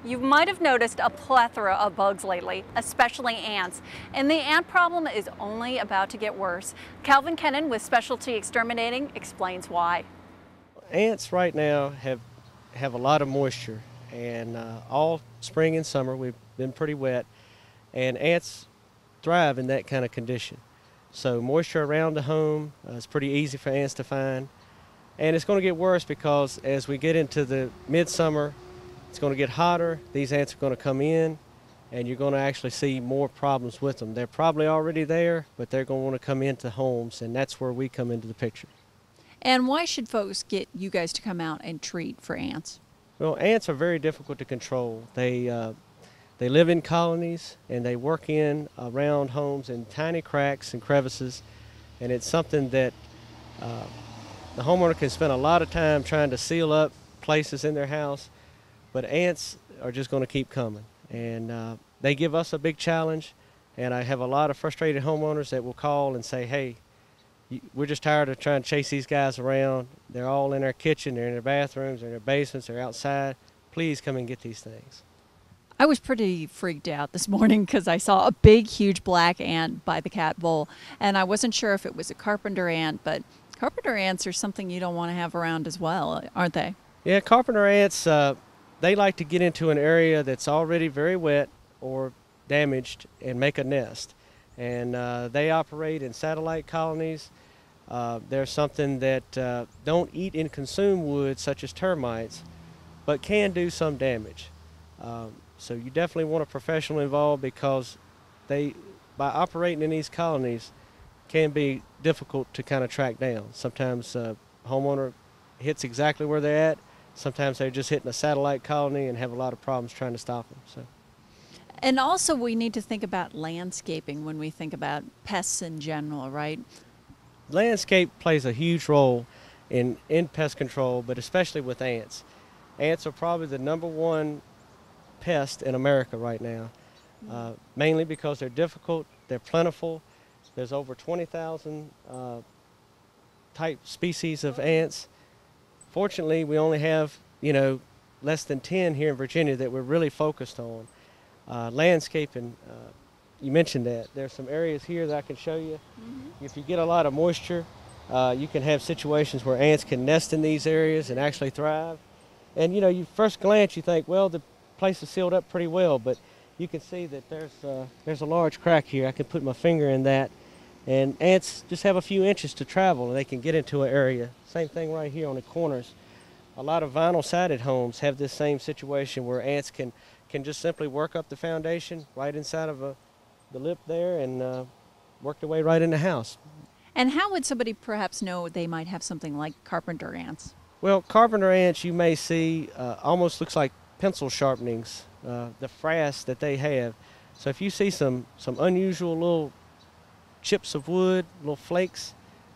You might have noticed a plethora of bugs lately, especially ants, and the ant problem is only about to get worse. Kennon with Specialty Exterminating explains why. Ants right now have a lot of moisture, and all spring and summer we've been pretty wet, and ants thrive in that kind of condition. So moisture around the home is pretty easy for ants to find, and it's going to get worse because as we get into the midsummer, it's going to get hotter. These ants are going to come in, and you're going to actually see more problems with them. They're probably already there, but they're going to want to come into homes, and that's where we come into the picture. And why should folks get you guys to come out and treat for ants? Well, ants are very difficult to control. They live in colonies, and they work in around homes in tiny cracks and crevices, and it's something that the homeowner can spend a lot of time trying to seal up places in their house, but ants are just going to keep coming, and they give us a big challenge. And I have a lot of frustrated homeowners that will call and say, hey, we're just tired of trying to chase these guys around. They're all in our kitchen, they're in their bathrooms, they're in their basements, they're outside. Please come and get these things. I was pretty freaked out this morning because I saw a big, huge black ant by the cat bowl, and I wasn't sure if it was a carpenter ant, but carpenter ants are something you don't want to have around as well, aren't they? Yeah, carpenter ants, they like to get into an area that's already very wet or damaged and make a nest. And they operate in satellite colonies. They're something that don't eat and consume wood, such as termites, but can do some damage. So you definitely want a professional involved, because they, by operating in these colonies, can be difficult to kind of track down. Sometimes homeowner hits exactly where they're at. Sometimes they're just hitting a satellite colony and have a lot of problems trying to stop them. So. And also we need to think about landscaping when we think about pests in general, right? Landscape plays a huge role in pest control, but especially with ants. Ants are probably the #1 pest in America right now, mainly because they're difficult, they're plentiful. There's over 20,000 type species of ants. Fortunately, we only have, less than 10 here in Virginia that we're really focused on. Landscaping, you mentioned that. There's some areas here that I can show you. If you get a lot of moisture, you can have situations where ants can nest in these areas and actually thrive. And you first glance, you think, well, the place is sealed up pretty well, but you can see that there's a large crack here. I can put my finger in that, and ants just have a few inches to travel, and they can get into an area. Same thing right here on the corners. A lot of vinyl-sided homes have this same situation where ants can just simply work up the foundation right inside of the lip there and work their way right in the house. And how would somebody perhaps know they might have something like carpenter ants? Well, carpenter ants you may see almost looks like pencil sharpenings, the frass that they have. So if you see some unusual little chips of wood, little flakes,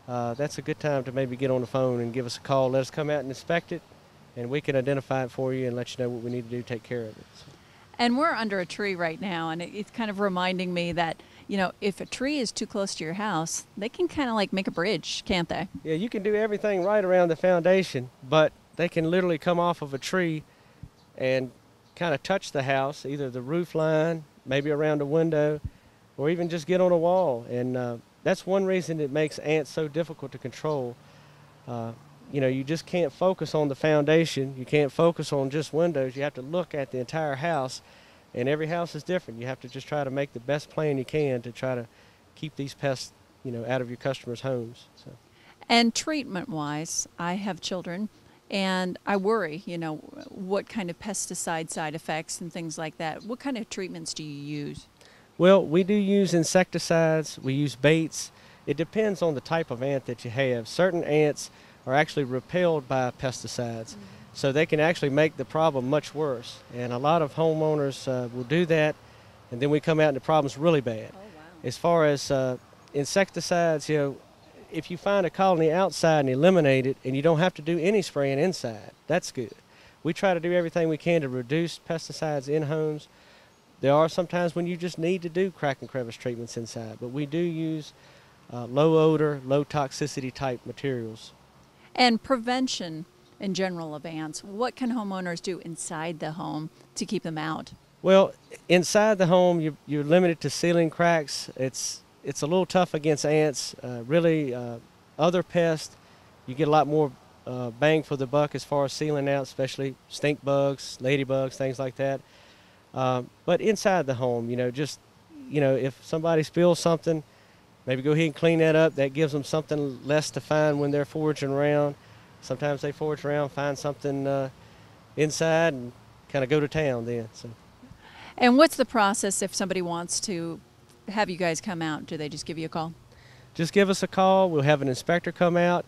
that's a good time to maybe get on the phone and give us a call. Let us come out and inspect it, and we can identify it for you and let you know what we need to do to take care of it. So. And we're under a tree right now, and it's kind of reminding me that, if a tree is too close to your house, they can kind of like make a bridge, can't they? Yeah, you can do everything right around the foundation, but they can literally come off of a tree and kind of touch the house, either the roof line, maybe around a window, or even just get on a wall. And that's one reason it makes ants so difficult to control. You just can't focus on the foundation. You can't focus on just windows. You have to look at the entire house, and every house is different. You have to just try to make the best plan you can to try to keep these pests, out of your customers' homes. So. And treatment-wise, I have children, and I worry, what kind of pesticide side effects and things like that. What kind of treatments do you use? Well, we do use insecticides. We use baits. It depends on the type of ant that you have. Certain ants are actually repelled by pesticides, so they can actually make the problem much worse. And a lot of homeowners will do that, and then we come out and the problem's really bad. Oh, wow. As far as insecticides, if you find a colony outside and eliminate it, and you don't have to do any spraying inside, that's good. We try to do everything we can to reduce pesticides in homes. There are some times when you just need to do crack and crevice treatments inside, but we do use low odor, low toxicity type materials. And prevention in general of ants. What can homeowners do inside the home to keep them out? Well, inside the home, you're limited to ceiling cracks. It's a little tough against ants. Other pests, you get a lot more bang for the buck as far as sealing out, especially stink bugs, ladybugs, things like that. But inside the home, if somebody spills something, maybe go ahead and clean that up. That gives them something less to find when they're foraging around. Sometimes they forage around, find something inside, and kind of go to town then. So. And what's the process if somebody wants to have you guys come out? Do they just give you a call? Just give us a call. We'll have an inspector come out.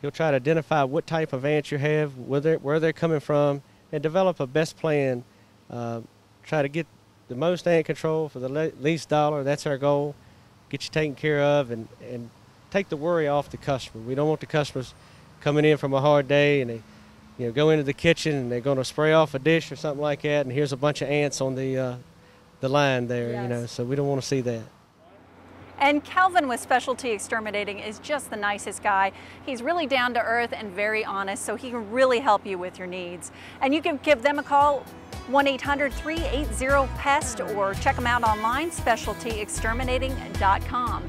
He'll try to identify what type of ants you have, where they're coming from, and develop a best plan. Try to get the most ant control for the least dollar. That's our goal. Get you taken care of and take the worry off the customer. We don't want the customers coming in from a hard day and they go into the kitchen and they're going to spray off a dish or something like that, and here's a bunch of ants on the line there. Yes. So we don't want to see that. And Calvin with Specialty Exterminating is just the nicest guy. He's really down to earth and very honest, so he can really help you with your needs. And you can give them a call, 1-800-380-PEST, or check them out online, specialtyexterminating.com.